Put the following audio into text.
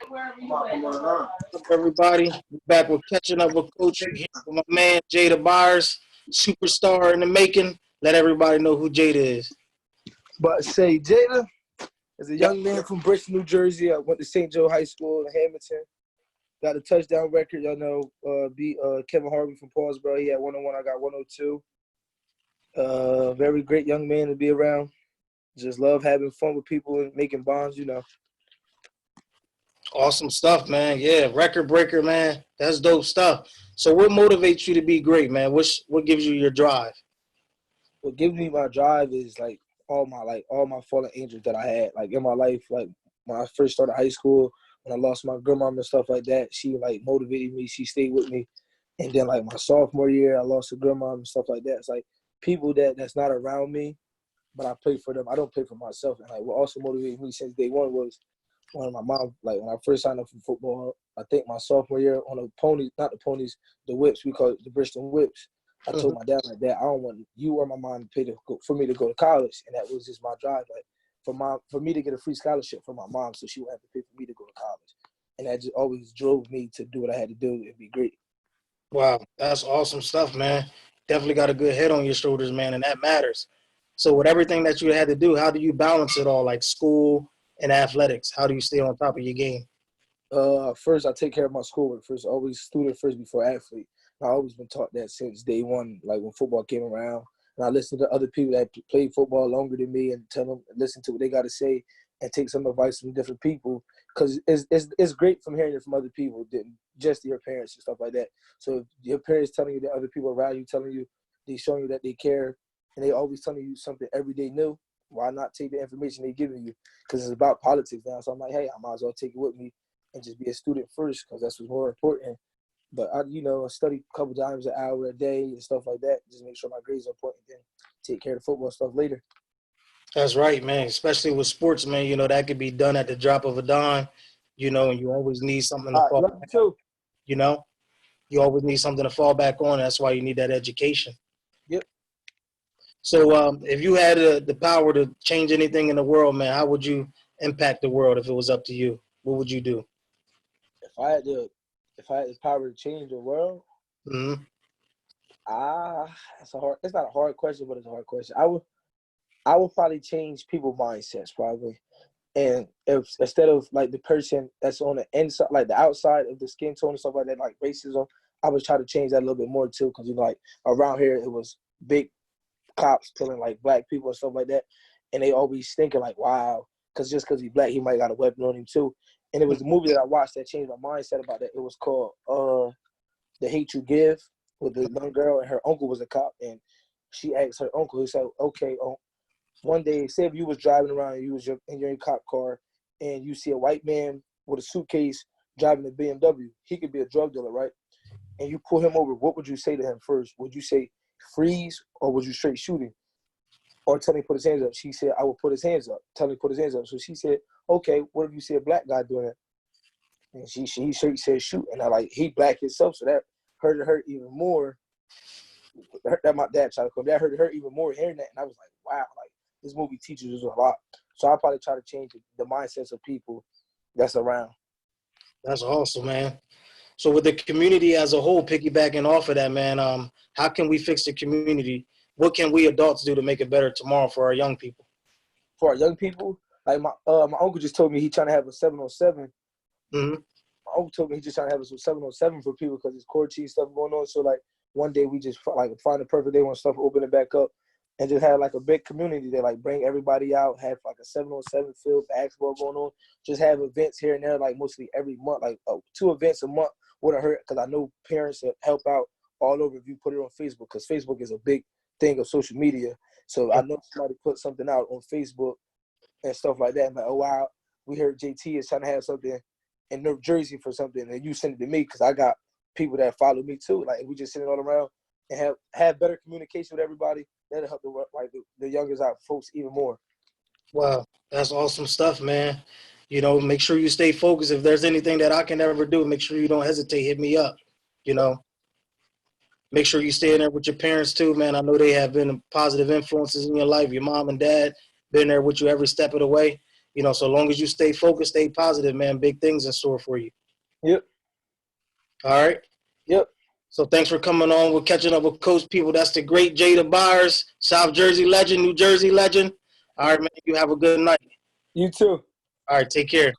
What's up, everybody? We're back with catching up with Coach here with my man Jada Byers, superstar in the making. Let everybody know who Jada is. But say Jada is a Yep. young man from Bristol, New Jersey. I went to St. Joe High School in Hamilton. Got a touchdown record. Y'all know, beat Kevin Harvey from Paulsboro. He had 101. I got 102. Very great young man to be around. Just love having fun with people and making bonds. Awesome stuff, man. Yeah, record breaker, man. That's dope stuff. So, what motivates you to be great, man? What gives you your drive? What gives me my drive is all my fallen angels that I had in my life. Like when I first started high school, when I lost my grandma and stuff like that, she motivated me. She stayed with me. And then my sophomore year, I lost a grandma and stuff like that. It's people that's not around me, but I play for them. I don't play for myself. And what also motivated me since day one was when my mom, when I first signed up for football, I think my sophomore year on the ponies, not the ponies, the whips, we call it the Bristol whips. I told my dad I don't want you or my mom to pay for me to go to college. And that was just my drive. For me to get a free scholarship from my mom so she wouldn't have to pay for me to go to college. And that just always drove me to do what I had to do and be great. Wow, that's awesome stuff, man. Definitely got a good head on your shoulders, man, and that matters. So, with everything that you had to do, how do you balance it all, like school and athletics? How do you stay on top of your game? First, I take care of my schoolwork first. Always student first before athlete. I've always been taught that since day one, when football came around. And I listen to other people that played football longer than me and listen to what they got to say and take some advice from different people. Because it's great from hearing it from other people than just your parents and stuff like that. So if your parents telling you that other people around you telling you, they showing you that they care, and they always telling you something every day new, why not take the information they're giving you? Because it's about politics now. So I'm like, hey, I might as well take it with me and just be a student first because that's what's more important. But I study a couple times an hour a day and stuff like that. Just make sure my grades are important. Then take care of the football stuff later. That's right, man. Especially with sports, man. That could be done at the drop of a dime. And you always need something to All right, fall love back you on. too. You always need something to fall back on. That's why you need that education. Yep. So, if you had the power to change anything in the world, man, how would you impact the world if it was up to you? What would you do? If I had the power to change the world, Mm-hmm. it's not a hard question, but it's a hard question. I would probably change people's mindsets probably. And if instead of the person that's on the inside, the outside of the skin tone and stuff like that, like racism, I would try to change that a little bit more too. Because around here it was big cops killing black people and stuff like that, and they always thinking wow, because just because he's black, he might got a weapon on him too. And it was the movie that I watched that changed my mindset about that. It was called The Hate U Give, with the young girl, and her uncle was a cop, and she asked her uncle, he said, okay, one day, say if you was driving around and you're in your cop car and you see a white man with a suitcase driving a BMW, he could be a drug dealer, right? And you pull him over, what would you say to him first? Would you say freeze or would you straight shoot him? Or tell him to put his hands up? She said, I will put his hands up. Tell him to put his hands up. So she said, okay, what if you see a black guy doing it? And she said shoot. And he black himself, so that hurted her even more. That my dad tried to come. That hurted her even more hearing that. And I was like, wow, this movie teaches us a lot. So I'll probably try to change the mindsets of people that's around. That's awesome, man. So with the community as a whole, piggybacking off of that, man, how can we fix the community? What can we adults do to make it better tomorrow for our young people? For our young people, my uncle just told me he trying to have a 707. Mm-hmm. My uncle told me he just trying to have a 707 for people because there's court cheese stuff going on. So one day we just find the perfect day when stuff open it back up. And just have a big community that bring everybody out, have a 7-on-7 field, basketball going on. Just have events here and there, mostly every month, 2 events a month wouldn't hurt because I know parents that help out all over if you put it on Facebook because Facebook is a big thing of social media. So I know somebody put something out on Facebook and stuff like that. I'm like, oh wow, we heard JT is trying to have something in New Jersey for something, and you send it to me because I got people that follow me too. We just send it all around and have better communication with everybody. That'll help the youngest out folks even more. Wow, that's awesome stuff, man. Make sure you stay focused. If there's anything that I can ever do, make sure you don't hesitate. Hit me up. Make sure you stay in there with your parents too, man. I know they have been positive influences in your life. Your mom and dad been there with you every step of the way. You know, so long as you stay focused, stay positive, man, big things in store for you. Yep. All right. Yep. So thanks for coming on. We're catching up with Coach People. That's the great Jada Byers, South Jersey legend, New Jersey legend. All right, man. You have a good night. You too. All right. Take care.